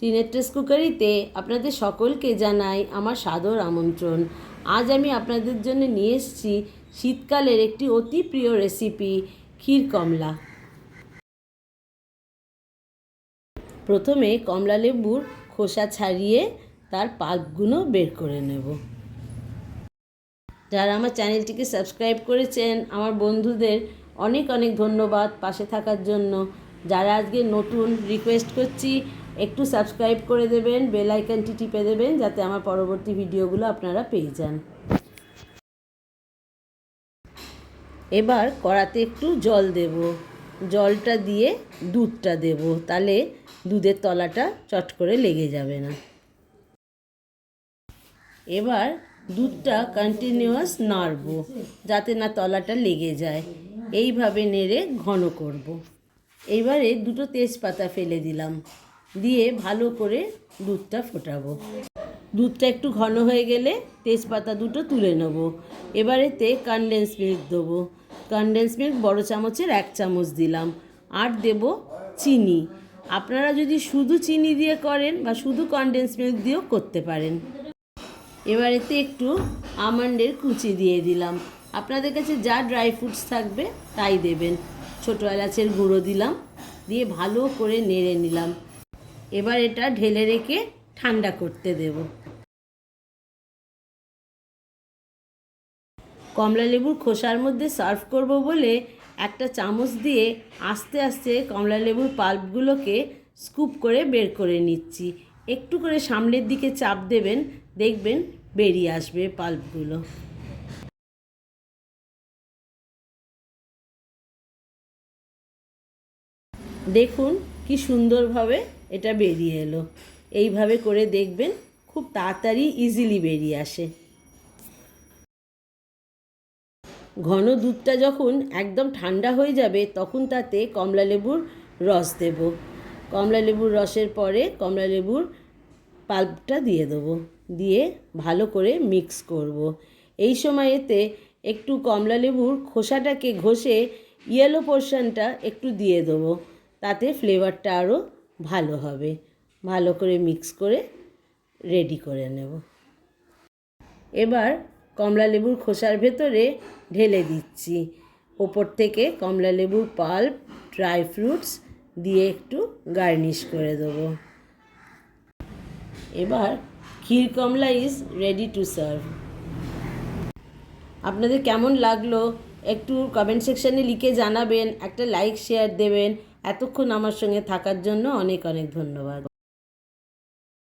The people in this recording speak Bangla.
টিনেট্রেস কুকারিতে আপনাদের সকলকে জানাই আমার সাদর আমন্ত্রণ। আজ আমি আপনাদের জন্য নিয়ে এসেছি শীতকালের একটি অতি প্রিয় রেসিপি, ক্ষীর কমলা। প্রথমে কমলা লেবুর খোসা ছাড়িয়ে তার পাল্পগুলো বের করে নেব। যারা আমার চ্যানেলটিকে সাবস্ক্রাইব করেছেন, আমার বন্ধুদের অনেক অনেক ধন্যবাদ পাশে থাকার জন্য। যারা আজকে নতুন, রিকোয়েস্ট করছি একটু সাবস্ক্রাইব করে দেবেন, বেল আইকনটি টিপে দেবেন যাতে আমার পরবর্তী ভিডিওগুলো আপনারা পেয়ে যান। এবার কড়াতে একটু জল দেব, জলটা দিয়ে দুধটা দেব, তাহলে দুধের তলাটা চট করে লেগে যাবে না। এবার দুধটা কন্টিনিউয়াস নাড়ব যাতে না তলাটা লেগে যায়, এইভাবে নেড়ে ঘন করব। এইবারে দুটো তেজপাতা ফেলে দিলাম, দিয়ে ভালো করে দুধটা ফোটাবো। দুধটা একটু ঘন হয়ে গেলে তেজপাতা দুটো তুলে নেব। এবারেতে কনডেন্স মিল্ক দেবো। কনডেন্স মিল্ক বড় চামচের 1 চামচ দিলাম। আর দেব চিনি। আপনারা যদি শুধু চিনি দিয়ে করেন বা শুধু কনডেন্স মিল্ক দিয়েও করতে পারেন। এবারেতে একটু আমন্ডের কুচি দিয়ে দিলাম। আপনাদের কাছে যা ড্রাই ফ্রুটস থাকবে তাই দেবেন। ছোটো এলাচের গুঁড়ো দিলাম, দিয়ে ভালো করে নেড়ে নিলাম। এবার এটা ঢেলে রেখে ঠান্ডা করতে দেব। কমলা লেবুর খোসার মধ্যে সার্ভ করব বলে একটা চামচ দিয়ে আস্তে আস্তে কমলা লেবুর পাল্পগুলোকে স্কুপ করে বের করে নিচ্ছি। একটু করে সামনের দিকে চাপ দেবেন, দেখবেন বেরিয়ে আসবে পাল্পগুলো। দেখুন কি সুন্দরভাবে এটা বেরিয়ে এলো। এইভাবে করে দেখবেন খুব তাড়াতাড়ি ইজিলি বেরিয়ে আসে। ঘন দুধটা যখন একদম ঠান্ডা হয়ে যাবে তখন তাতে কমলা লেবুর রস দেব। কমলা লেবুর রসের পরে কমলা লেবুর পাল্পটা দিয়ে দেবো, দিয়ে ভালো করে মিক্স করব। এই সময়েতে একটু কমলা লেবুর খোসাটাকে ঘষে ইয়েলো পোর্শনটা একটু দিয়ে দেবো, তাতে ফ্লেভারটা আরও ভালো হবে। ভালো করে মিক্স করে রেডি করে নেব। এবার কমলা লেবুর খোসার ভেতরে ঢেলে দিচ্ছি। ওপর থেকে কমলা লেবুর পাল্প, ড্রাই ফ্রুটস দিয়ে একটু গার্নিশ করে দেবো। এবার ক্ষীর কমলা ইজ রেডি টু সার্ভ। আপনাদের কেমন লাগলো একটু কমেন্ট সেকশানে লিখে জানাবেন, একটা লাইক শেয়ার দেবেন। এতক্ষণ আমার সঙ্গে থাকার জন্য অনেক অনেক ধন্যবাদ।